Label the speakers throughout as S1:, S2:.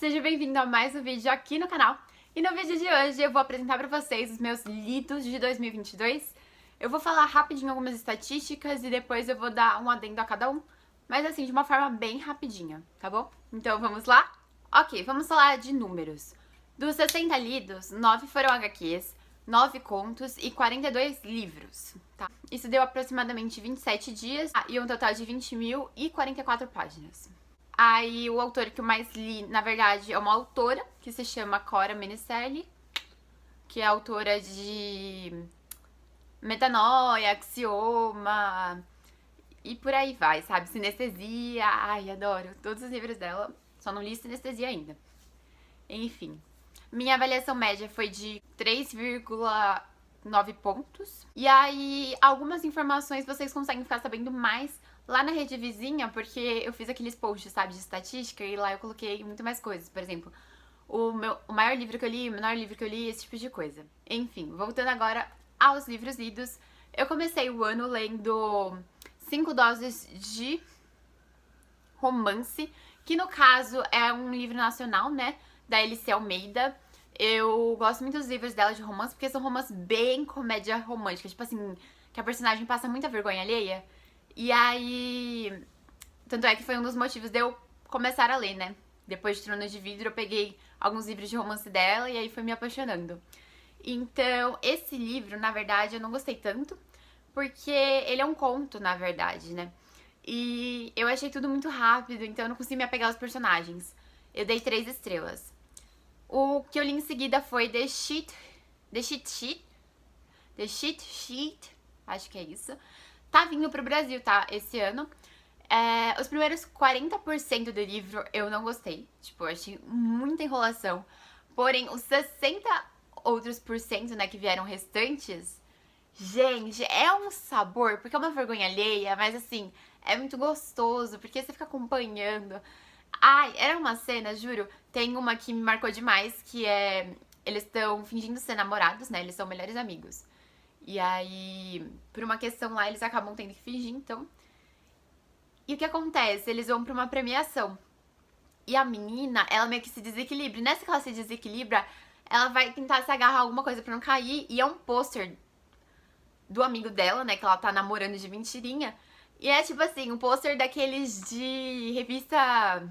S1: Seja bem-vindo a mais um vídeo aqui no canal. E no vídeo de hoje eu vou apresentar pra vocês os meus lidos de 2022. Eu vou falar rapidinho algumas estatísticas e depois eu vou dar um adendo a cada um, mas assim, de uma forma bem rapidinha, tá bom? Então vamos lá? Ok, vamos falar de números. Dos 60 lidos, 9 foram HQs, 9 contos e 42 livros, tá? Isso deu aproximadamente 27 dias e um total de 20.044 páginas. Aí o autor que eu mais li, na verdade, é uma autora que se chama Cora Menicelli, que é autora de Metanoia, Axioma e por aí vai, sabe? Sinestesia, ai, adoro todos os livros dela, só não li Sinestesia ainda. Enfim, minha avaliação média foi de 3,9 pontos. E aí, algumas informações vocês conseguem ficar sabendo mais lá na rede vizinha, porque eu fiz aqueles posts, sabe, de estatística, e lá eu coloquei muito mais coisas. Por exemplo, o maior livro que eu li, o menor livro que eu li, esse tipo de coisa. Enfim, voltando agora aos livros lidos, eu comecei o ano lendo 5 doses de romance, que no caso é um livro nacional, né, da Alice Almeida. Eu gosto muito dos livros dela de romance, porque são romances bem comédia romântica, tipo assim, que a personagem passa muita vergonha alheia. E aí, tanto é que foi um dos motivos de eu começar a ler, né? Depois de Trono de Vidro, eu peguei alguns livros de romance dela e aí foi me apaixonando. Então, esse livro, na verdade, eu não gostei tanto, porque ele é um conto, na verdade, né? E eu achei tudo muito rápido, então eu não consegui me apegar aos personagens. Eu dei 3 estrelas. O que eu li em seguida foi The Cheat Sheet, acho que é isso. Tá vindo pro Brasil, tá? Esse ano. Os primeiros 40% do livro eu não gostei. Tipo, eu achei muita enrolação. Porém, os 60 outros por cento, né, que vieram restantes, gente, é um sabor, porque é uma vergonha alheia, mas assim, é muito gostoso, porque você fica acompanhando. Ai, era uma cena, juro, tem uma que me marcou demais, que é... Eles estão fingindo ser namorados, né, eles são melhores amigos. E aí, por uma questão lá, eles acabam tendo que fingir, então. E o que acontece? Eles vão pra uma premiação. E a menina, ela meio que se desequilibra. E nessa que ela se desequilibra, ela vai tentar se agarrar a alguma coisa pra não cair. E é um pôster do amigo dela, né, que ela tá namorando de mentirinha. E é tipo assim, um pôster daqueles de revista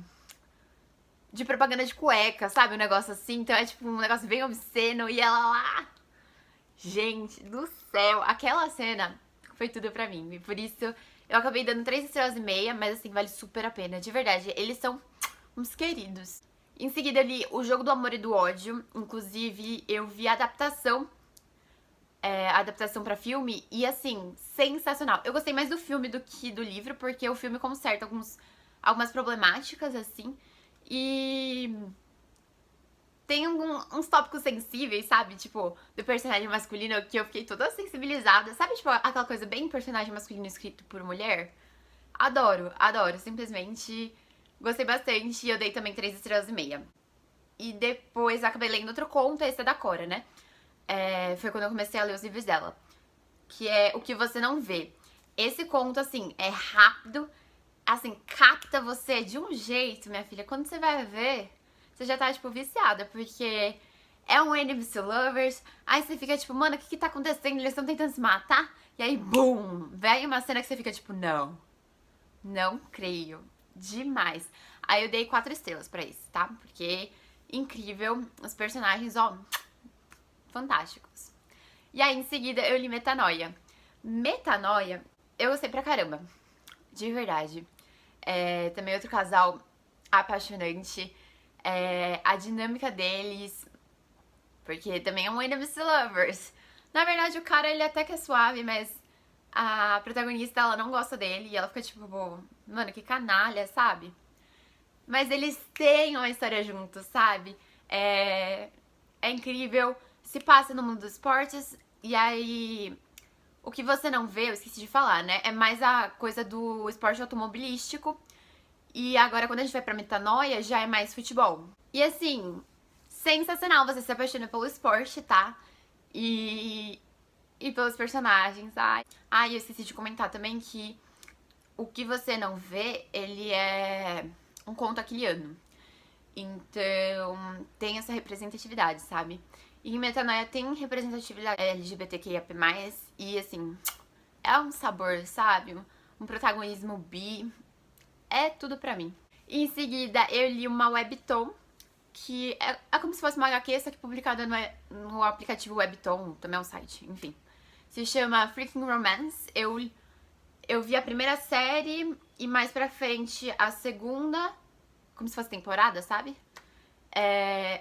S1: de propaganda de cueca, sabe? Um negócio assim. Então é tipo um negócio bem obsceno. E ela lá... Gente do céu, aquela cena foi tudo pra mim. E por isso eu acabei dando 3 estrelas e meia, mas assim, vale super a pena. De verdade, eles são uns queridos. Em seguida eu li O Jogo do Amor e do Ódio. Inclusive, eu vi a adaptação pra filme. E assim, sensacional. Eu gostei mais do filme do que do livro, porque o filme conserta algumas problemáticas, assim. E... tem uns tópicos sensíveis, sabe? Tipo, do personagem masculino que eu fiquei toda sensibilizada. Sabe, tipo, aquela coisa bem personagem masculino escrito por mulher? Adoro, adoro. Simplesmente gostei bastante e eu dei também 3 estrelas e meia. E depois acabei lendo outro conto, esse é da Cora, né? Foi quando eu comecei a ler os livros dela. Que é O Que Você Não Vê. Esse conto, assim, é rápido. Assim, capta você de um jeito, minha filha. Quando você vai ver... você já tá, tipo, viciada, porque é um enemies to lovers, aí você fica, tipo, mano, o que tá acontecendo? Eles estão tentando se matar? E aí, bum! Vem uma cena que você fica, tipo, não creio. Demais. Aí eu dei 4 estrelas pra isso, tá? Porque incrível, os personagens, ó, fantásticos. E aí, em seguida, eu li Metanoia. Metanoia, eu gostei pra caramba. De verdade. Também outro casal apaixonante. A dinâmica deles, porque também é um enemies to lovers. Na verdade, o cara, ele até que é suave, mas a protagonista, ela não gosta dele e ela fica tipo, mano, que canalha, sabe? Mas eles têm uma história juntos, sabe? É incrível. Se passa no mundo dos esportes e aí... o que você não vê, eu esqueci de falar, né? É mais a coisa do esporte automobilístico. E agora, quando a gente vai pra Metanoia, já é mais futebol. E assim, sensacional, você se apaixona pelo esporte, tá? E pelos personagens. Eu esqueci de comentar também que O Que Você Não Vê, ele é um conto aquiliano. Então, tem essa representatividade, sabe? E em Metanoia tem representatividade LGBTQIA+, e assim, é um sabor, sabe? Um protagonismo bi, é tudo pra mim. E em seguida, eu li uma webtoon, que é como se fosse uma HQ, só que publicada no aplicativo Webtoon, também é um site, enfim. Se chama Freaking Romance. Eu vi a primeira série e mais pra frente a segunda, como se fosse temporada, sabe?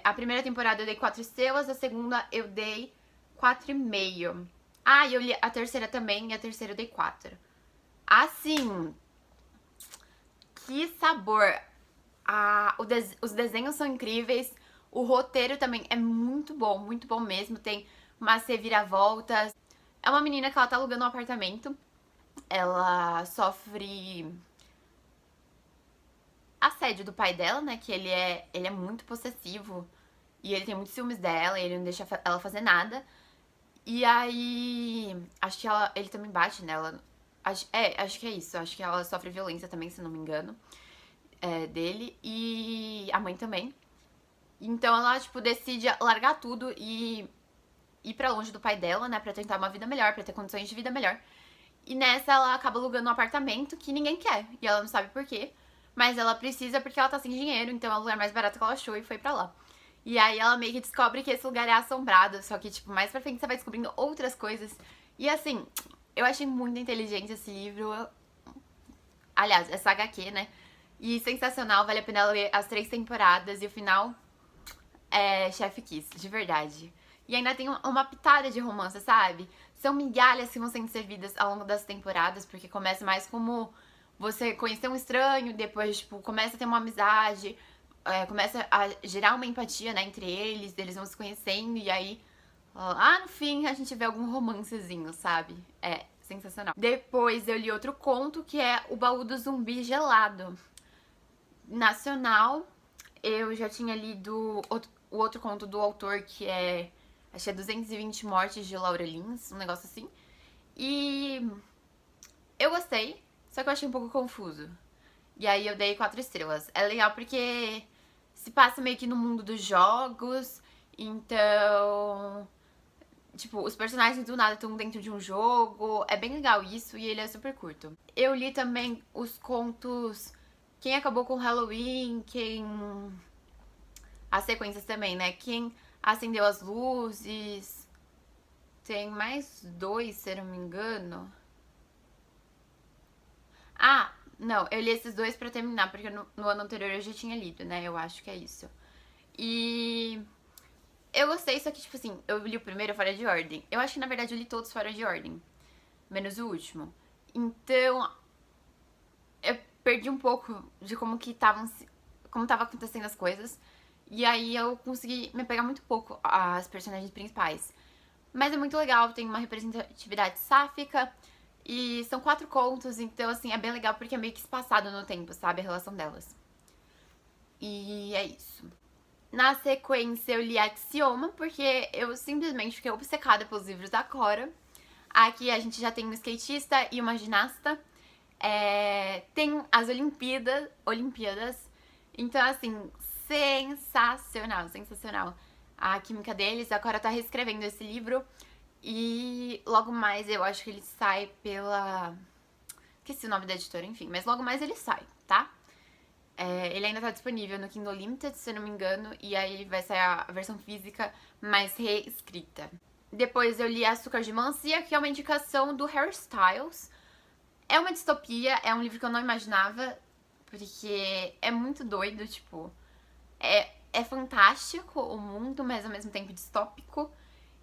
S1: A primeira temporada eu dei 4 estrelas, a segunda eu dei 4,5. Ah, e eu li a terceira também, e a terceira eu dei 4. Assim, que sabor! Os desenhos são incríveis, o roteiro também é muito bom mesmo. Tem umas reviravoltas. É uma menina que ela tá alugando um apartamento. Ela sofre assédio do pai dela, né? Que ele é muito possessivo. E ele tem muitos ciúmes dela, e ele não deixa ela fazer nada. E aí, acho que ele também bate nela. Acho que é isso. Acho que ela sofre violência também, se não me engano, dele. E a mãe também. Então ela, tipo, decide largar tudo e ir pra longe do pai dela, né? Pra tentar uma vida melhor, pra ter condições de vida melhor. E nessa ela acaba alugando um apartamento que ninguém quer. E ela não sabe por quê. Mas ela precisa porque ela tá sem dinheiro, então é o lugar mais barato que ela achou e foi pra lá. E aí ela meio que descobre que esse lugar é assombrado, só que, tipo, mais pra frente você vai descobrindo outras coisas. E assim, eu achei muito inteligente esse livro. Aliás, essa HQ, né? E sensacional, vale a pena ler as 3 temporadas e o final é Chef Kiss, de verdade. E ainda tem uma pitada de romance, sabe? São migalhas que vão sendo servidas ao longo das temporadas, porque começa mais como você conhecer um estranho, depois, tipo, começa a ter uma amizade, começa a gerar uma empatia, né, entre eles vão se conhecendo, e aí, no fim, a gente vê algum romancezinho, sabe? É sensacional. Depois eu li outro conto, que é O Baú do Zumbi Gelado. Nacional, eu já tinha lido o outro conto do autor, que acho que é 220 Mortes de Laura Lins, um negócio assim. E eu gostei, só que eu achei um pouco confuso. E aí eu dei 4 estrelas. É legal porque se passa meio que no mundo dos jogos, então, tipo, os personagens do nada estão dentro de um jogo. É bem legal isso e ele é super curto. Eu li também os contos Quem Acabou com Halloween, as sequências também, né? Quem Acendeu as Luzes. Tem mais 2, se eu não me engano. Ah, não, eu li esses 2 pra terminar, porque no ano anterior eu já tinha lido, né? Eu acho que é isso. E eu gostei, só que, tipo assim, eu li o primeiro fora de ordem. Eu acho que, na verdade, eu li todos fora de ordem, menos o último. Então, eu perdi um pouco de como tava acontecendo as coisas. E aí eu consegui me pegar muito pouco às personagens principais. Mas é muito legal, tem uma representatividade sáfica. E são 4 contos, então assim, é bem legal porque é meio que espaçado no tempo, sabe? A relação delas. E é isso. Na sequência eu li Axioma, porque eu simplesmente fiquei obcecada pelos livros da Cora. Aqui a gente já tem um skatista e uma ginasta. Tem as Olimpíadas. Então, assim, sensacional. A química deles, a Cora tá reescrevendo esse livro. E logo mais eu acho que ele sai pela... Esqueci o nome da editora, enfim. Mas logo mais ele sai, tá? Ele ainda tá disponível no Kindle Limited, se eu não me engano. E aí vai sair a versão física mais reescrita. Depois eu li Açúcar de Melancia, que é uma indicação do Harry Styles. É uma distopia, é um livro que eu não imaginava, porque é muito doido, tipo... É fantástico o mundo, mas ao mesmo tempo distópico.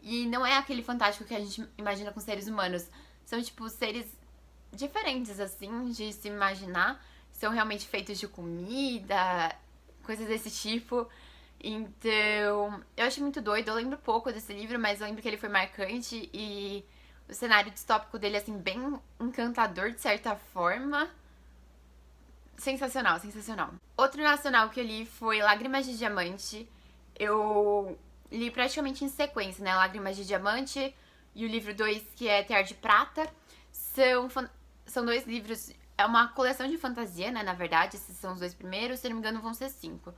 S1: E não é aquele fantástico que a gente imagina com seres humanos. São, tipo, seres diferentes, assim, de se imaginar. São realmente feitos de comida, coisas desse tipo. Então, eu achei muito doido. Eu lembro pouco desse livro, mas eu lembro que ele foi marcante. E o cenário distópico dele, assim, bem encantador, de certa forma. Sensacional. Outro nacional que eu li foi Lágrimas de Diamante. Eu li praticamente em sequência, né? Lágrimas de Diamante e o livro 2, que é Tear de Prata. São 2 livros, é uma coleção de fantasia, né? Na verdade, esses são os 2 primeiros, se não me engano, vão ser 5.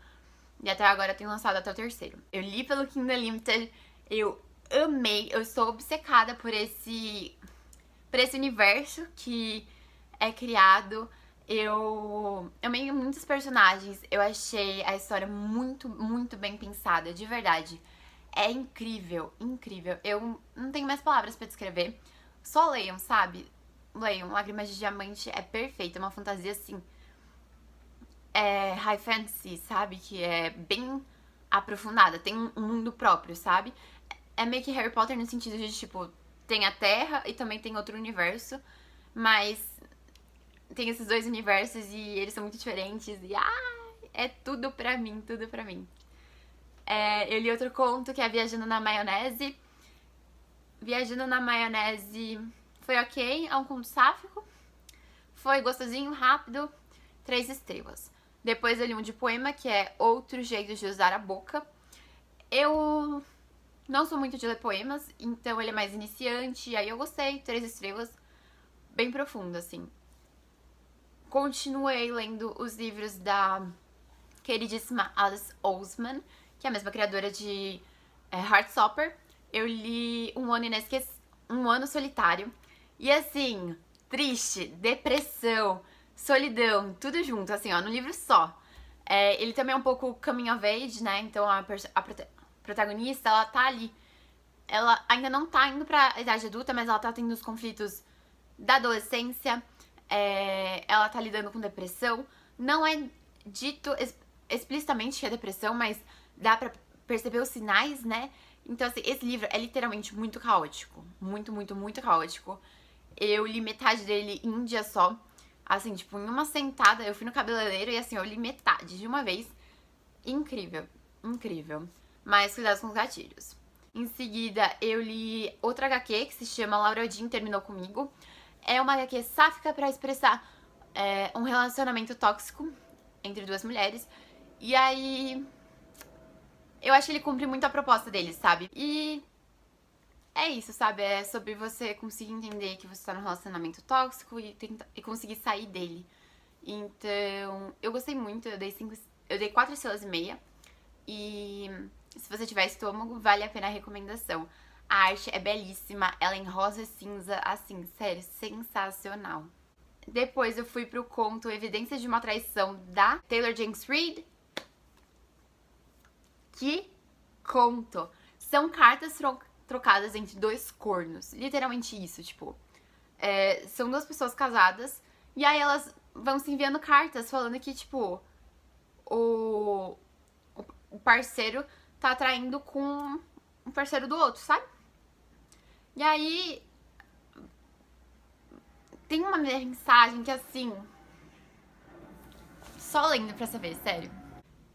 S1: E até agora tem lançado até o terceiro. Eu li pelo Kindle Unlimited, eu amei, eu estou obcecada por esse universo que é criado. Eu amei muitos personagens, eu achei a história muito, muito bem pensada, de verdade. É incrível, incrível. Eu não tenho mais palavras pra descrever. Só leiam, sabe? Leiam. Lágrimas de Diamante é perfeita, é uma fantasia assim. É high fantasy, sabe? Que é bem aprofundada, tem um mundo próprio, sabe? É meio que Harry Potter no sentido de, tipo, tem a Terra e também tem outro universo, mas tem esses dois universos e eles são muito diferentes e é tudo pra mim, tudo pra mim. Eu li outro conto que é Viajando na Maionese. Viajando na Maionese foi ok, é um conto sáfico. Foi gostosinho, rápido, 3 estrelas. Depois eu li um de poema, que é Outro Jeito de Usar a Boca. Eu não sou muito de ler poemas, então ele é mais iniciante, aí eu gostei, 3 estrelas, bem profundo, assim. Continuei lendo os livros da queridíssima Alice Oseman, que é a mesma criadora de Heartstopper. Eu li Um Ano Solitário. E assim, triste, depressão, solidão, tudo junto, assim, ó, no livro só. Ele também é um pouco coming of age, né? Então a protagonista, ela tá ali. Ela ainda não tá indo pra idade adulta, mas ela tá tendo os conflitos da adolescência. Ela tá lidando com depressão. Não é dito explicitamente que é depressão, mas dá pra perceber os sinais, né? Então, assim, esse livro é literalmente muito caótico. Muito, muito, muito caótico. Eu li metade dele em um dia só. Assim, tipo, em uma sentada, eu fui no cabeleireiro e assim, eu li metade de uma vez. Incrível, incrível. Mas cuidado com os gatilhos. Em seguida, eu li outra HQ que se chama Laura Jean Terminou Comigo. É uma HQ sáfica pra expressar um relacionamento tóxico entre duas mulheres. E aí, eu acho que ele cumpre muito a proposta dele, sabe? E é isso, sabe? É sobre você conseguir entender que você tá num relacionamento tóxico e conseguir sair dele. Então, eu gostei muito, eu dei 4 estrelas e meia. E se você tiver estômago, vale a pena a recomendação. A arte é belíssima, ela é em rosa e cinza, assim, sério, sensacional. Depois eu fui pro conto Evidências de uma Traição, da Taylor Jenkins Reid. Que conto! São cartas trocadas entre dois cornos. Literalmente isso, tipo. São duas pessoas casadas e aí elas vão se enviando cartas falando que, tipo, o parceiro tá traindo com um parceiro do outro, sabe? E aí tem uma mensagem que, assim, só lendo pra saber, sério.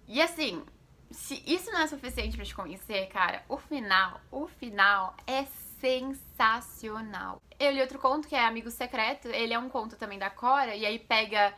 S1: E assim, se isso não é suficiente pra te convencer, cara, o final é sensacional. Eu li outro conto que é Amigo Secreto, ele é um conto também da Cora, e aí pega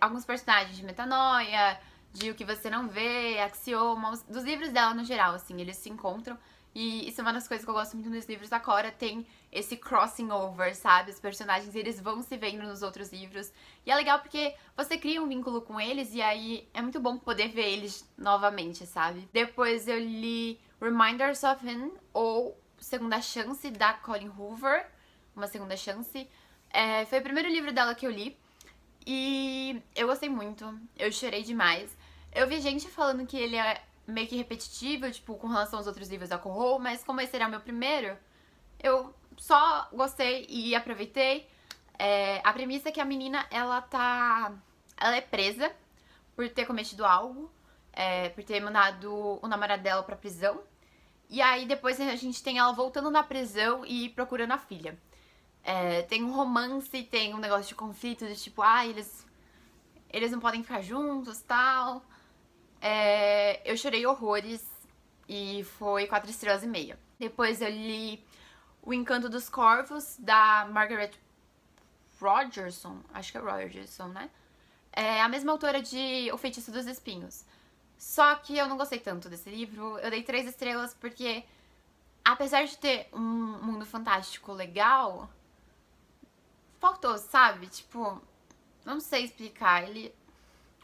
S1: alguns personagens de Metanoia, de O Que Você Não Vê, Axioma, dos livros dela no geral, assim, eles se encontram. E isso é uma das coisas que eu gosto muito nos livros da Cora, tem esse crossing over, sabe? Os personagens, eles vão se vendo nos outros livros. E é legal porque você cria um vínculo com eles e aí é muito bom poder ver eles novamente, sabe? Depois eu li Reminders of Him, ou Segunda Chance, da Colleen Hoover. Uma Segunda Chance. Foi o primeiro livro dela que eu li. E eu gostei muito, eu chorei demais. Eu vi gente falando que ele é meio que repetitivo, tipo, com relação aos outros livros da Corro, mas como esse era o meu primeiro, eu só gostei e aproveitei. A premissa é que a menina, ela é presa por ter cometido algo, por ter mandado o namorado dela pra prisão. E aí depois a gente tem ela voltando da prisão e procurando a filha. Tem um romance, tem um negócio de conflito, de tipo, eles não podem ficar juntos, tal. Eu chorei horrores e foi 4 estrelas e meia. Depois eu li O Encanto dos Corvos, da Margaret Rogerson, acho que é Rogerson, né? É a mesma autora de O Feitiço dos Espinhos. Só que eu não gostei tanto desse livro, eu dei 3 estrelas porque, apesar de ter um mundo fantástico legal, faltou, sabe? Tipo, não sei explicar, ele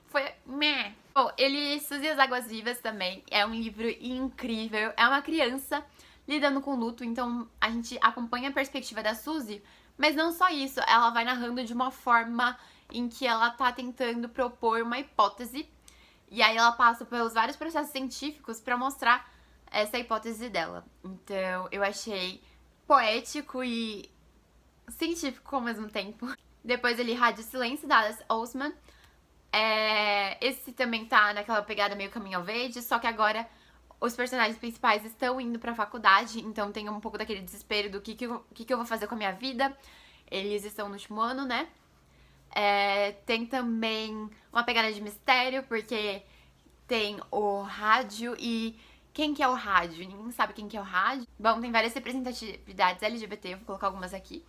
S1: foi meh. Bom, ele Suzy e as Águas Vivas também é um livro incrível. É uma criança lidando com luto, então a gente acompanha a perspectiva da Suzy, mas não só isso, ela vai narrando de uma forma em que ela tá tentando propor uma hipótese, e aí ela passa pelos vários processos científicos pra mostrar essa hipótese dela. Então eu achei poético e científico ao mesmo tempo. Depois ele Rádio Silêncio, da Alice Oseman. Esse também tá naquela pegada meio caminho ao verde, só que agora os personagens principais estão indo pra faculdade, então tem um pouco daquele desespero do que eu vou fazer com a minha vida. Eles estão no último ano, né? Tem também uma pegada de mistério, porque tem o rádio e... Quem que é o rádio? Ninguém sabe quem que é o rádio. Bom, tem várias representatividades LGBT, vou colocar algumas aqui.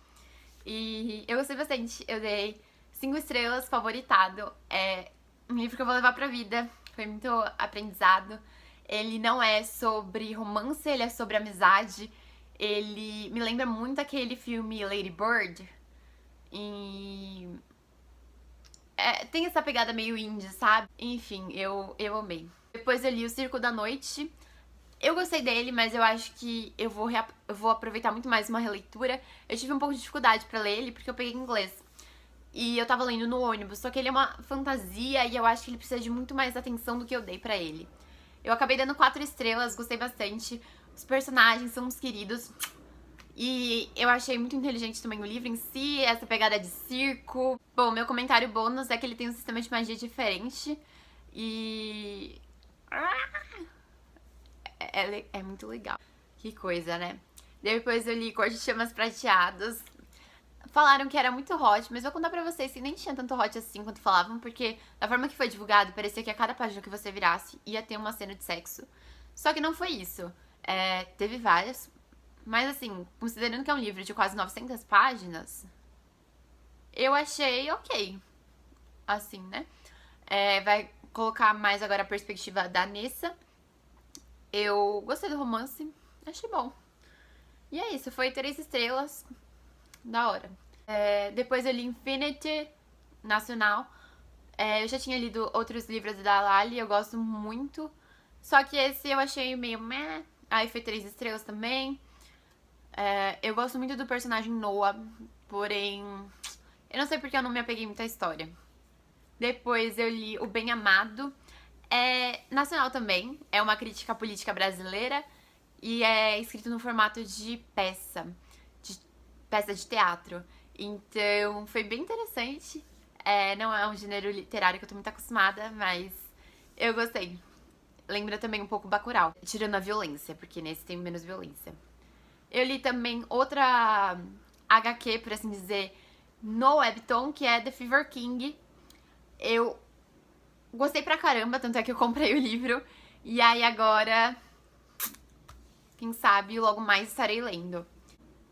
S1: E eu gostei bastante, eu dei 5 estrelas, favoritado. É um livro que eu vou levar pra vida, foi muito aprendizado. Ele não é sobre romance, ele é sobre amizade. Ele me lembra muito aquele filme Lady Bird. E... tem essa pegada meio indie, sabe? Enfim, eu amei. Depois eu li O Circo da Noite. Eu gostei dele, mas eu acho que eu vou aproveitar muito mais uma releitura. Eu tive um pouco de dificuldade pra ler ele, porque eu peguei em inglês. E eu tava lendo no ônibus, só que ele é uma fantasia e eu acho que ele precisa de muito mais atenção do que eu dei pra ele. Eu acabei dando 4 estrelas, gostei bastante. Os personagens são uns queridos. E eu achei muito inteligente também o livro em si, essa pegada de circo. Bom, meu comentário bônus é que ele tem um sistema de magia diferente. E... É muito legal. Que coisa, né? Depois eu li Cor de Chamas Prateadas. Falaram que era muito hot, mas vou contar pra vocês que nem tinha tanto hot assim quanto falavam, porque da forma que foi divulgado, parecia que a cada página que você virasse ia ter uma cena de sexo. Só que não foi isso. Teve várias, mas assim, considerando que é um livro de quase 900 páginas, eu achei ok. Assim, né? Vai colocar mais agora a perspectiva da Nessa. Eu gostei do romance, achei bom. E é isso, foi 3 estrelas, da hora. Depois eu li Infinity, nacional. Eu já tinha lido outros livros da Lali, eu gosto muito. Só que esse eu achei meio meh. Aí foi 3 estrelas também. Eu gosto muito do personagem Noah, porém... eu não sei porque eu não me apeguei muito à história. Depois eu li O Bem Amado. É nacional também, é uma crítica política brasileira e é escrito no formato de peça de teatro. Então foi bem interessante. Não é um gênero literário que eu tô muito acostumada, mas eu gostei. Lembra também um pouco Bacurau, tirando a violência, porque nesse tem menos violência. Eu li também outra HQ, por assim dizer, no Webtoon, que é The Fever King. Eu gostei pra caramba, tanto é que eu comprei o livro. E aí agora, quem sabe, logo mais estarei lendo.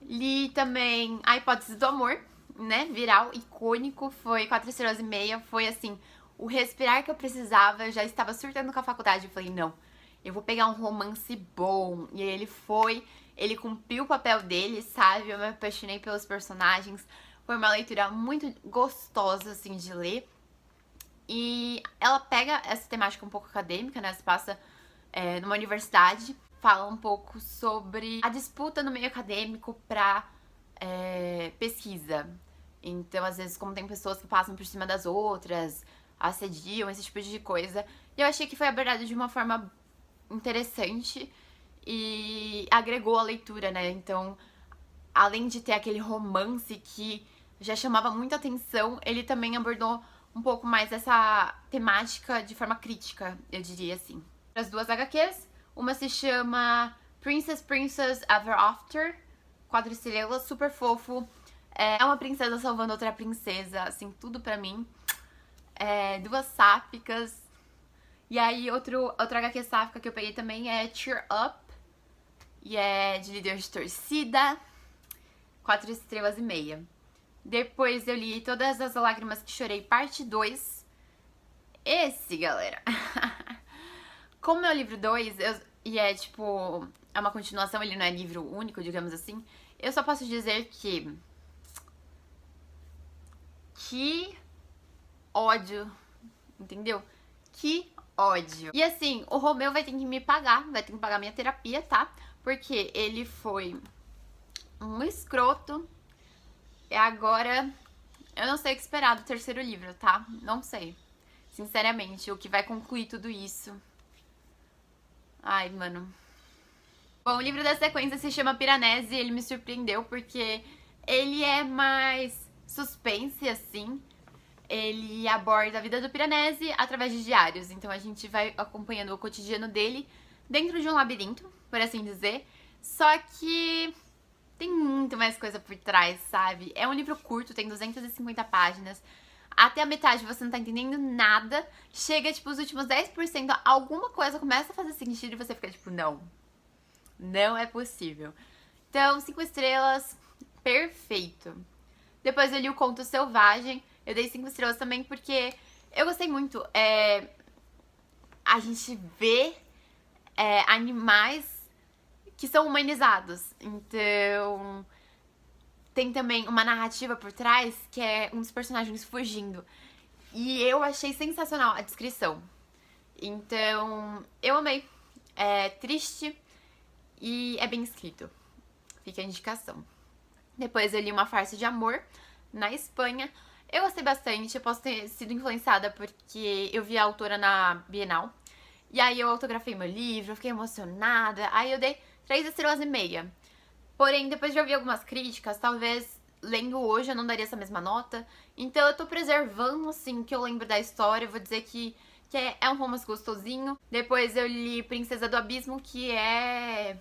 S1: Li também A Hipótese do Amor, né? Viral, icônico, foi 4 estrelas e meia. Foi assim, o respirar que eu precisava. Eu já estava surtando com a faculdade. Eu falei, não, eu vou pegar um romance bom. E aí ele cumpriu o papel dele, sabe? Eu me apaixonei pelos personagens. Foi uma leitura muito gostosa, assim, de ler. E ela pega essa temática um pouco acadêmica, né? Se passa numa universidade, fala um pouco sobre a disputa no meio acadêmico pra pesquisa. Então, às vezes, como tem pessoas que passam por cima das outras, assediam, esse tipo de coisa. E eu achei que foi abordado de uma forma interessante e agregou a leitura, né? Então, além de ter aquele romance que já chamava muita atenção, ele também abordou um pouco mais essa temática de forma crítica, eu diria assim. As 2 HQs, uma se chama Princess Ever After, 4 estrelas, super fofo. É uma princesa salvando outra princesa, assim, tudo pra mim. 2 sáficas. E aí, outra HQ sáfica que eu peguei também é Cheer Up. E é de líder de torcida. 4 estrelas e meia. Depois eu li Todas as Lágrimas que Chorei, parte 2. Esse, galera. Como é o livro 2, e é tipo... é uma continuação, ele não é livro único, digamos assim. Eu só posso dizer que... que ódio, entendeu? Que ódio. E assim, o Romeu vai ter que me pagar, vai ter que pagar minha terapia, tá? Porque ele foi um escroto. E agora, eu não sei o que esperar do terceiro livro, tá? Não sei. Sinceramente, o que vai concluir tudo isso. Ai, mano. Bom, o livro da sequência se chama Piranesi e ele me surpreendeu porque ele é mais suspense, assim. Ele aborda a vida do Piranesi através de diários. Então a gente vai acompanhando o cotidiano dele dentro de um labirinto, por assim dizer. Só que tem muito mais coisa por trás, sabe? É um livro curto, tem 250 páginas. Até a metade você não tá entendendo nada. Chega, tipo, os últimos 10%, alguma coisa começa a fazer sentido e você fica, tipo, não. Não é possível. Então, 5 estrelas, perfeito. Depois eu li o Conto Selvagem. Eu dei 5 estrelas também porque eu gostei muito. A gente vê animais que são humanizados. Então, tem também uma narrativa por trás que é um dos personagens fugindo. E eu achei sensacional a descrição. Então, eu amei. É triste e é bem escrito. Fica a indicação. Depois eu li Uma Farsa de Amor, na Espanha. Eu gostei bastante, eu posso ter sido influenciada porque eu vi a autora na Bienal. E aí eu autografei meu livro, eu fiquei emocionada. Aí eu dei 3 estrelas e meia. Porém, depois de ouvir algumas críticas, talvez lendo hoje eu não daria essa mesma nota. Então eu tô preservando, assim, o que eu lembro da história. Eu vou dizer que é um romance gostosinho. Depois eu li Princesa do Abismo, que é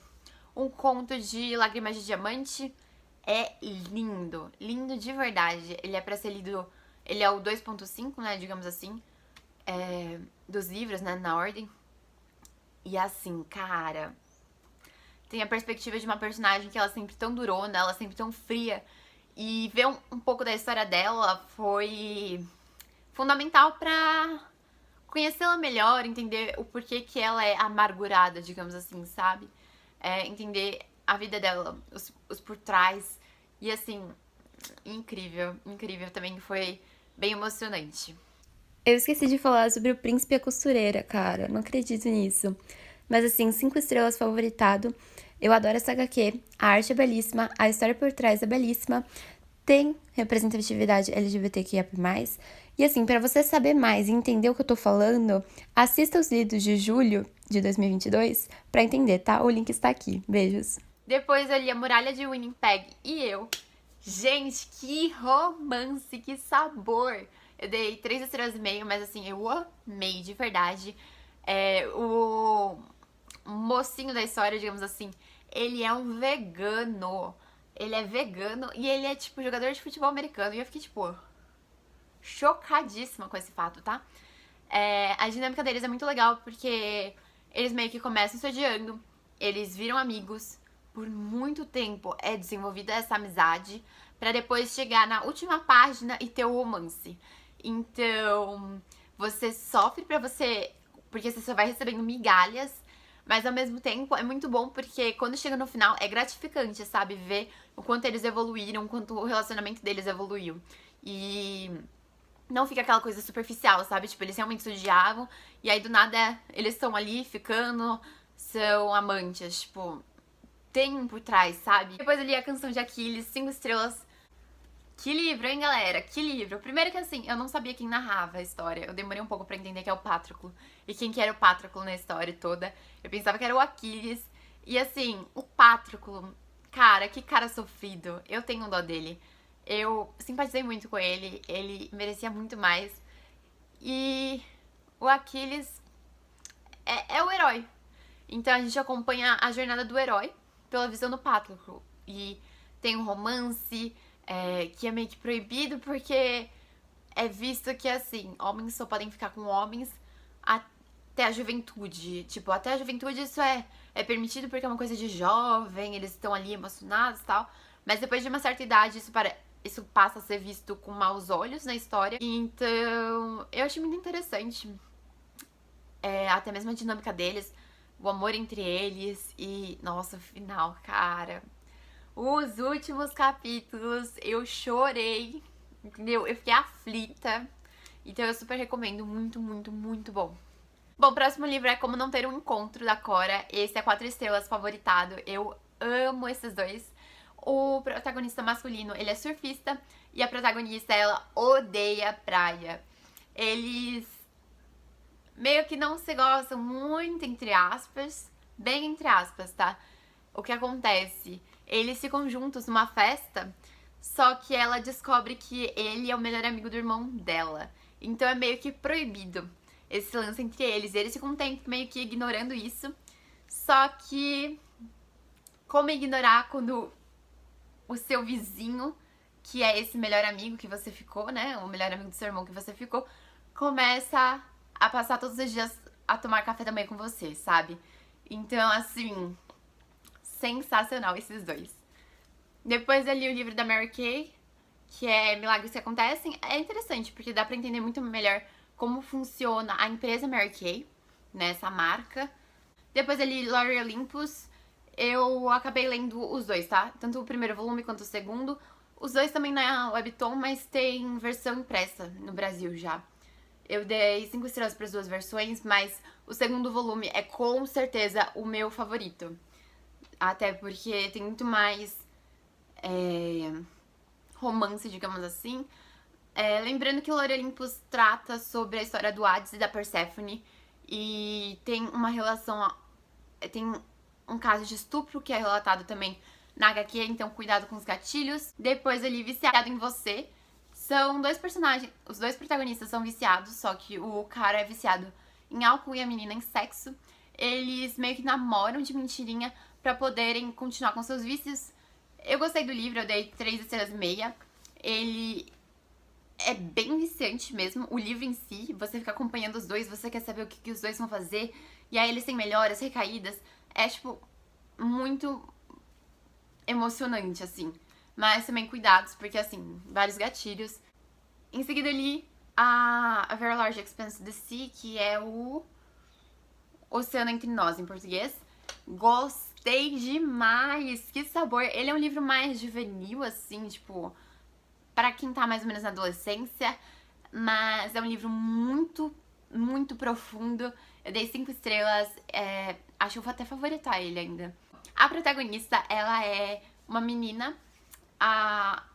S1: um conto de lágrimas de diamante. É lindo, lindo de verdade. Ele é pra ser lido, ele é o 2.5, né, digamos assim, dos livros, né, na ordem. E assim, cara, tem a perspectiva de uma personagem que ela sempre tão durona, ela sempre tão fria. E ver um pouco da história dela foi fundamental pra conhecê-la melhor, entender o porquê que ela é amargurada, digamos assim, sabe? Entender a vida dela, os por trás. E assim, incrível, incrível também, foi bem emocionante.
S2: Eu esqueci de falar sobre o Príncipe e a Costureira, cara. Não acredito nisso. Mas assim, 5 estrelas favoritado. Eu adoro essa HQ. A arte é belíssima, a história por trás é belíssima. Tem representatividade LGBTQIA+. E assim, pra você saber mais e entender o que eu tô falando, assista os livros de julho de 2022 pra entender, tá? O link está aqui. Beijos.
S1: Depois eu li A Muralha de Winnipeg e eu. Gente, que romance, que sabor! Eu dei 3 estrelas e meio, mas assim, eu amei de verdade. O mocinho da história, digamos assim, ele é um vegano. Ele é vegano e ele é, tipo, jogador de futebol americano. E eu fiquei, tipo, chocadíssima com esse fato, tá? A dinâmica deles é muito legal porque eles meio que começam se odiando, eles viram amigos, por muito tempo é desenvolvida essa amizade, pra depois chegar na última página e ter o romance. Então, você sofre porque você só vai recebendo migalhas, mas ao mesmo tempo é muito bom porque quando chega no final é gratificante, sabe? Ver o quanto eles evoluíram, o quanto o relacionamento deles evoluiu. E não fica aquela coisa superficial, sabe? Tipo, eles realmente se odiavam e aí do nada eles estão ali ficando, são amantes, tipo, tem um por trás, sabe? Depois eu li A Canção de Aquiles, 5 estrelas. Que livro, hein, galera? Que livro. Primeiro que assim, eu não sabia quem narrava a história. Eu demorei um pouco pra entender que é o Patroclo. E quem que era o Patroclo na história toda. Eu pensava que era o Aquiles. E assim, o Patroclo, cara, que cara sofrido. Eu tenho um dó dele. Eu simpatizei muito com ele merecia muito mais. E o Aquiles é o herói. Então a gente acompanha a jornada do herói pela visão do Patroclo. E tem um romance que é meio que proibido porque é visto que, assim, homens só podem ficar com homens até a juventude. Tipo, até a juventude isso é permitido porque é uma coisa de jovem, eles estão ali emocionados e tal. Mas depois de uma certa idade, isso passa a ser visto com maus olhos na história. Então, eu achei muito interessante. Até mesmo a dinâmica deles, o amor entre eles e, nossa, o final, cara. Os últimos capítulos eu chorei, entendeu? Eu fiquei aflita. Então eu super recomendo, muito, muito, muito bom. Bom, o próximo livro é Como Não Ter um Encontro, da Cora. Esse é 4 estrelas, favoritado. Eu amo esses dois. O protagonista masculino, ele é surfista. E a protagonista, ela odeia praia. Eles meio que não se gostam muito, entre aspas. Bem entre aspas, tá? O que acontece? Eles ficam juntos numa festa, só que ela descobre que ele é o melhor amigo do irmão dela. Então é meio que proibido esse lance entre eles. Eles ficam um tempo meio que ignorando isso. Só que como ignorar quando o seu vizinho, que é esse melhor amigo que você ficou, né? O melhor amigo do seu irmão que você ficou, começa a passar todos os dias a tomar café da manhã com você, sabe? Então, assim, sensacional esses dois. Depois eu li o livro da Mary Kay, que é Milagres que Acontecem. É interessante, porque dá pra entender muito melhor como funciona a empresa Mary Kay, né, essa marca. Depois eu li Lori Olympus. Eu acabei lendo os dois, tá? Tanto o primeiro volume quanto o segundo. Os dois também na Webtoon, mas tem versão impressa no Brasil já. Eu dei 5 estrelas para as duas versões, mas o segundo volume é com certeza o meu favorito. Até porque tem muito mais romance, digamos assim. Lembrando que Lore Olympus trata sobre a história do Hades e da Persephone. E tem uma relação... Tem um caso de estupro que é relatado também na HQ, então cuidado com os gatilhos. Depois ali, Viciado em Você. São dois personagens... Os dois protagonistas são viciados, só que o cara é viciado em álcool e a menina em sexo. Eles meio que namoram de mentirinha pra poderem continuar com seus vícios. Eu gostei do livro, eu dei 3 estrelas e meia. Ele é bem viciante mesmo, o livro em si. Você fica acompanhando os dois, você quer saber o que os dois vão fazer. E aí eles têm melhoras, recaídas. É, tipo, muito emocionante, assim. Mas também cuidados, porque, assim, vários gatilhos. Em seguida eu li A Very Large Expanse of the Sea, que é o Oceano Entre Nós, em português. Gostei demais! Que sabor! Ele é um livro mais juvenil, assim, tipo, para quem tá mais ou menos na adolescência, mas é um livro muito, muito profundo. Eu dei 5 estrelas, acho que eu vou até favoritar ele ainda. A protagonista, ela é uma menina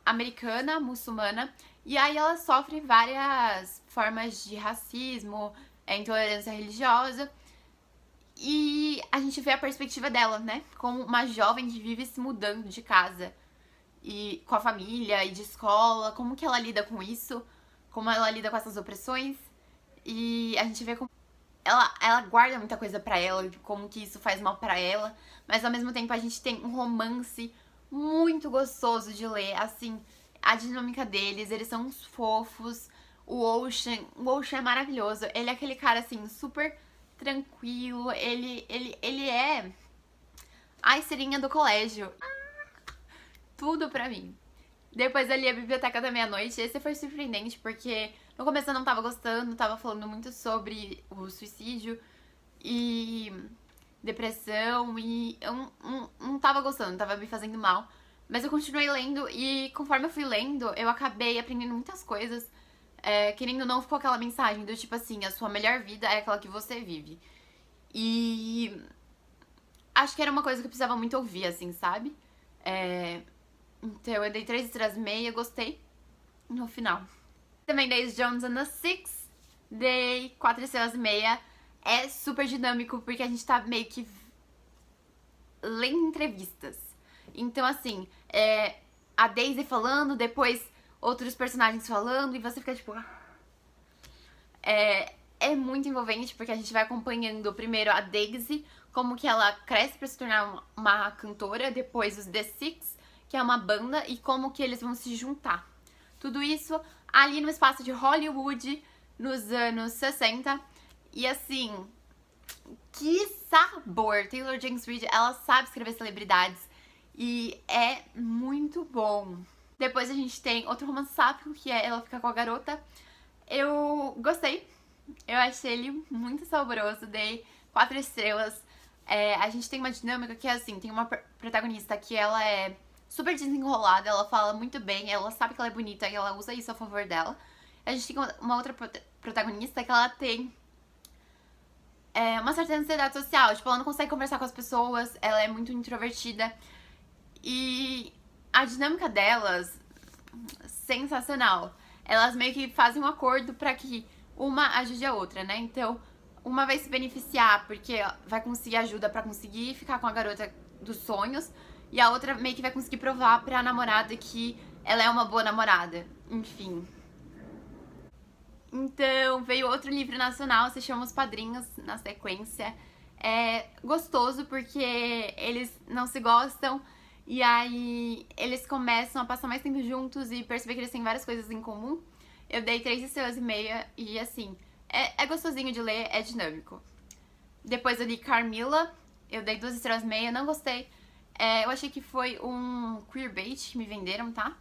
S1: americana, muçulmana, e aí ela sofre várias formas de racismo, intolerância religiosa. E a gente vê a perspectiva dela, né? Como uma jovem que vive se mudando de casa e com a família e de escola, como que ela lida com isso, como ela lida com essas opressões. E a gente vê como ela guarda muita coisa pra ela, como que isso faz mal pra ela, mas ao mesmo tempo a gente tem um romance muito gostoso de ler, assim, a dinâmica deles, eles são uns fofos. O Ocean é maravilhoso, ele é aquele cara assim, super tranquilo, ele é a estrelinha do colégio. Tudo pra mim. Depois eu li A Biblioteca da Meia-Noite. Esse foi surpreendente, porque no começo eu não tava gostando, tava falando muito sobre o suicídio e depressão, e eu não tava gostando, tava me fazendo mal. Mas eu continuei lendo, e conforme eu fui lendo, eu acabei aprendendo muitas coisas. Querendo ou não, ficou aquela mensagem do tipo assim, a sua melhor vida é aquela que você vive. E acho que era uma coisa que eu precisava muito ouvir, assim, sabe? Então eu dei 3 estrelas e meia, gostei no final. Também dei Jones and the Six, dei 4 estrelas e meia. É super dinâmico, porque a gente tá meio que lendo entrevistas. Então, assim, a Daisy falando, depois outros personagens falando, e você fica tipo... É muito envolvente, porque a gente vai acompanhando primeiro a Daisy, como que ela cresce pra se tornar uma cantora, depois os The Six, que é uma banda, e como que eles vão se juntar. Tudo isso ali no espaço de Hollywood, nos anos 60. E assim, que sabor! Taylor Jenkins Reid, ela sabe escrever celebridades. E é muito bom. Depois a gente tem outro romance sáfico, que é Ela Fica com a Garota. Eu gostei. Eu achei ele muito saboroso, dei 4 estrelas. A gente tem uma dinâmica que é assim, tem uma protagonista que ela é super desenrolada, ela fala muito bem, ela sabe que ela é bonita e ela usa isso a favor dela. A gente tem uma outra protagonista que ela tem uma certa ansiedade social. Tipo, ela não consegue conversar com as pessoas, ela é muito introvertida. E a dinâmica delas, sensacional. Elas meio que fazem um acordo pra que uma ajude a outra, né? Então, uma vai se beneficiar porque vai conseguir ajuda pra conseguir ficar com a garota dos sonhos. E a outra meio que vai conseguir provar pra namorada que ela é uma boa namorada. Enfim. Então, veio outro livro nacional, se chama Os Padrinhos, na sequência. É gostoso porque eles não se gostam e aí eles começam a passar mais tempo juntos e perceber que eles têm várias coisas em comum. Eu dei 3,5 estrelas e assim, é gostosinho de ler, é dinâmico. Depois eu li Carmilla, eu dei 2,5 estrelas, não gostei. Eu achei que foi um queerbait que me venderam, tá?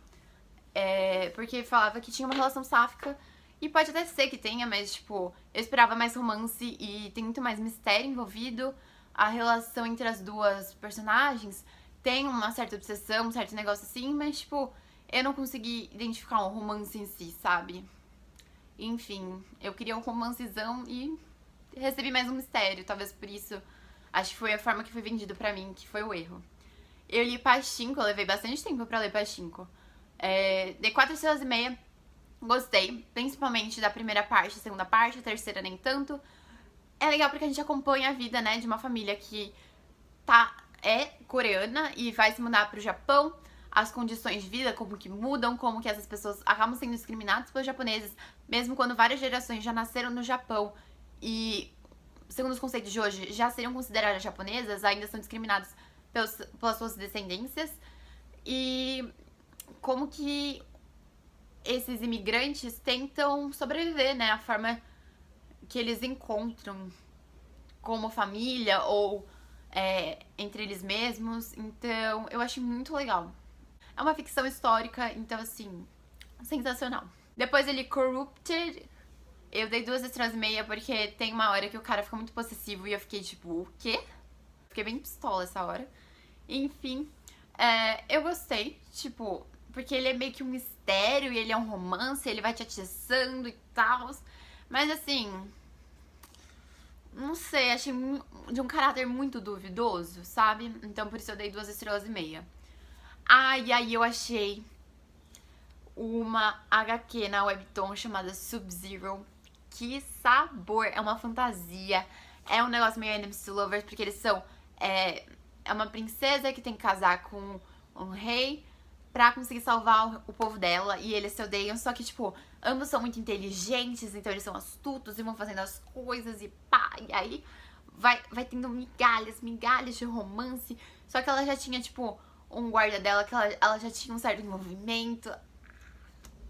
S1: Porque falava que tinha uma relação sáfica. E pode até ser que tenha, mas, tipo, eu esperava mais romance e tem muito mais mistério envolvido. A relação entre as duas personagens tem uma certa obsessão, um certo negócio assim, mas, tipo, eu não consegui identificar um romance em si, sabe? Enfim, eu queria um romancezão e recebi mais um mistério. Talvez por isso, acho que foi a forma que foi vendido pra mim, que foi o erro. Eu li Pachinko, eu levei bastante tempo pra ler Pachinko. Dei 4,5 estrelas. Gostei, principalmente da primeira parte, segunda parte, a terceira nem tanto. É legal porque a gente acompanha a vida, né, de uma família que é coreana e vai se mudar pro Japão. As condições de vida, como que mudam, como que essas pessoas acabam sendo discriminadas pelos japoneses, mesmo quando várias gerações já nasceram no Japão e, segundo os conceitos de hoje, já seriam consideradas japonesas, ainda são discriminadas pelas suas descendências. E como que esses imigrantes tentam sobreviver, né? A forma que eles encontram como família ou entre eles mesmos. Então, eu achei muito legal. É uma ficção histórica, então, assim, sensacional. Depois ele Corrupted. Eu dei 2,5 estrelas porque tem uma hora que o cara fica muito possessivo e eu fiquei tipo, o quê? Fiquei bem pistola essa hora. Enfim, eu gostei, tipo, porque ele é meio que um mistério e ele é um romance, ele vai te atiçando e tal. Mas assim, não sei, achei de um caráter muito duvidoso, sabe? Então por isso eu dei 2,5 estrelas. E aí eu achei uma HQ na Webtoon chamada Sub-Zero. Que sabor! É uma fantasia. É um negócio meio enemies to lovers, porque eles são... É uma princesa que tem que casar com um rei pra conseguir salvar o povo dela. E eles se odeiam, só que, tipo, ambos são muito inteligentes, então eles são astutos e vão fazendo as coisas e pá. E aí vai tendo migalhas de romance. Só que ela já tinha, tipo, um guarda dela que ela já tinha um certo envolvimento.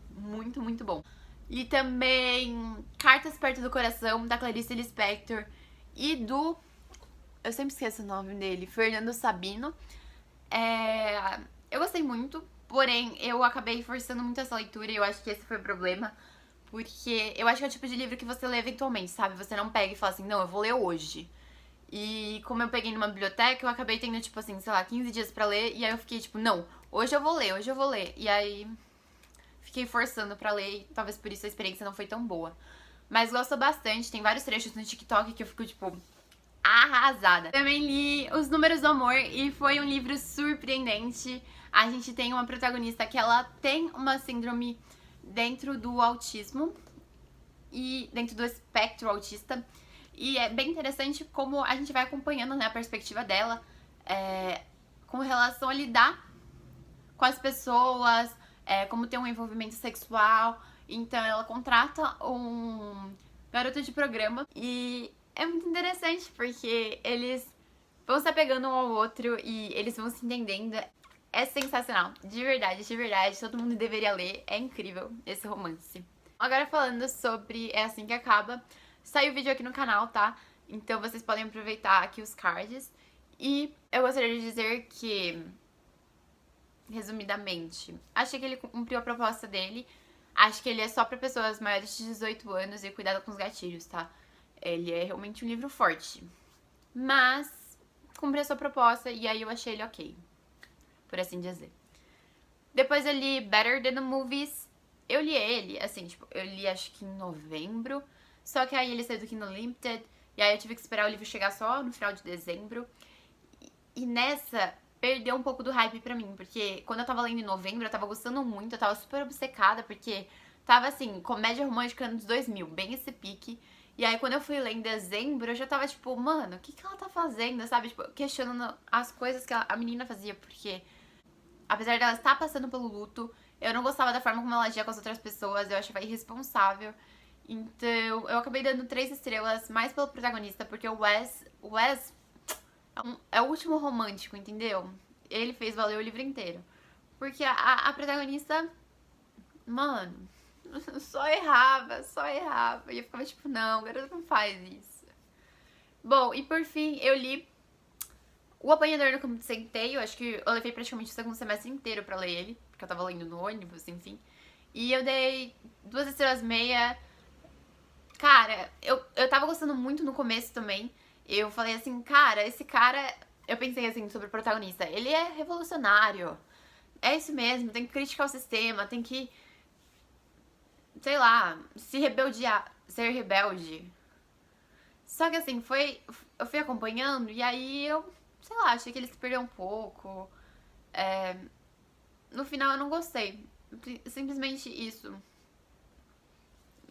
S1: Muito, muito bom. E também Cartas Perto do Coração, da Clarice Lispector e do... Eu sempre esqueço o nome dele, Fernando Sabino. Eu gostei muito, porém eu acabei forçando muito essa leitura e eu acho que esse foi o problema. Porque eu acho que é o tipo de livro que você lê eventualmente, sabe? Você não pega e fala assim, não, eu vou ler hoje. E como eu peguei numa biblioteca, eu acabei tendo, tipo assim, sei lá, 15 dias pra ler. E aí eu fiquei tipo, não, hoje eu vou ler. E aí fiquei forçando pra ler e talvez por isso a experiência não foi tão boa. Mas gosto bastante, tem vários trechos no TikTok que eu fico, tipo, arrasada. Também li Os Números do Amor e foi um livro surpreendente. A gente tem uma protagonista que ela tem uma síndrome dentro do autismo e dentro do espectro autista. E é bem interessante como a gente vai acompanhando, né, a perspectiva dela com relação a lidar com as pessoas, como ter um envolvimento sexual. Então ela contrata um garoto de programa e é muito interessante porque eles vão se apegando um ao outro e eles vão se entendendo. É sensacional, de verdade, todo mundo deveria ler, é incrível esse romance. Agora falando sobre É Assim Que Acaba, saiu o vídeo aqui no canal, tá? Então vocês podem aproveitar aqui os cards. E eu gostaria de dizer que, resumidamente, achei que ele cumpriu a proposta dele. Acho que ele é só pra pessoas maiores de 18 anos e cuidado com os gatilhos, tá? Ele é realmente um livro forte. Mas cumpriu a sua proposta e aí eu achei ele ok, por assim dizer. Depois eu li Better Than the Movies. Eu li ele, assim, tipo, eu li acho que em novembro. Só que aí ele saiu do Kindle Limited. E E aí eu tive que esperar o livro chegar só no final de dezembro. E nessa, perdeu um pouco do hype pra mim, porque quando eu tava lendo em novembro, eu tava gostando muito, eu tava super obcecada, porque tava assim, comédia romântica anos 2000, bem esse pique. E aí quando eu fui ler em dezembro, eu já tava tipo, mano, o que que ela tá fazendo, sabe? Tipo, questionando as coisas que a menina fazia, porque apesar dela estar passando pelo luto, eu não gostava da forma como ela agia com as outras pessoas, eu achava irresponsável. Então, eu acabei dando 3 estrelas, mais pelo protagonista, porque o Wes é o último romântico, entendeu? Ele fez valer o livro inteiro. Porque a protagonista, mano, só errava, só errava. E eu ficava tipo, não, garota, não faz isso. Bom, e por fim, eu li O Apanhador no Campo de Centeio. Acho que eu levei praticamente o segundo semestre inteiro pra ler ele, porque eu tava lendo no ônibus, enfim. E eu dei 2 estrelas e meia. Cara, eu tava gostando muito no começo também. Eu falei assim, cara, esse cara. Eu pensei assim sobre o protagonista. Ele é revolucionário. É isso mesmo, tem que criticar o sistema, tem que, sei lá, se rebeldear, ser rebelde. Só que assim, eu fui acompanhando e aí eu, sei lá, achei que ele se perdeu um pouco. No final eu não gostei. Simplesmente isso.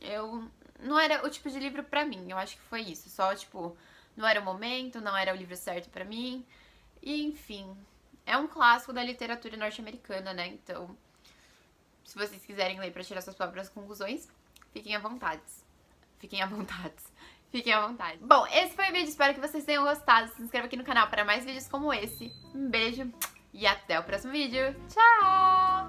S1: Eu não era o tipo de livro pra mim, eu acho que foi isso. Só, tipo, não era o momento, não era o livro certo pra mim. E, enfim, é um clássico da literatura norte-americana, né? Então, se vocês quiserem ler pra tirar suas próprias conclusões, fiquem à vontade. Fiquem à vontade. Fiquem à vontade. Bom, esse foi o vídeo, espero que vocês tenham gostado. Se inscreva aqui no canal para mais vídeos como esse. Um beijo e até o próximo vídeo. Tchau!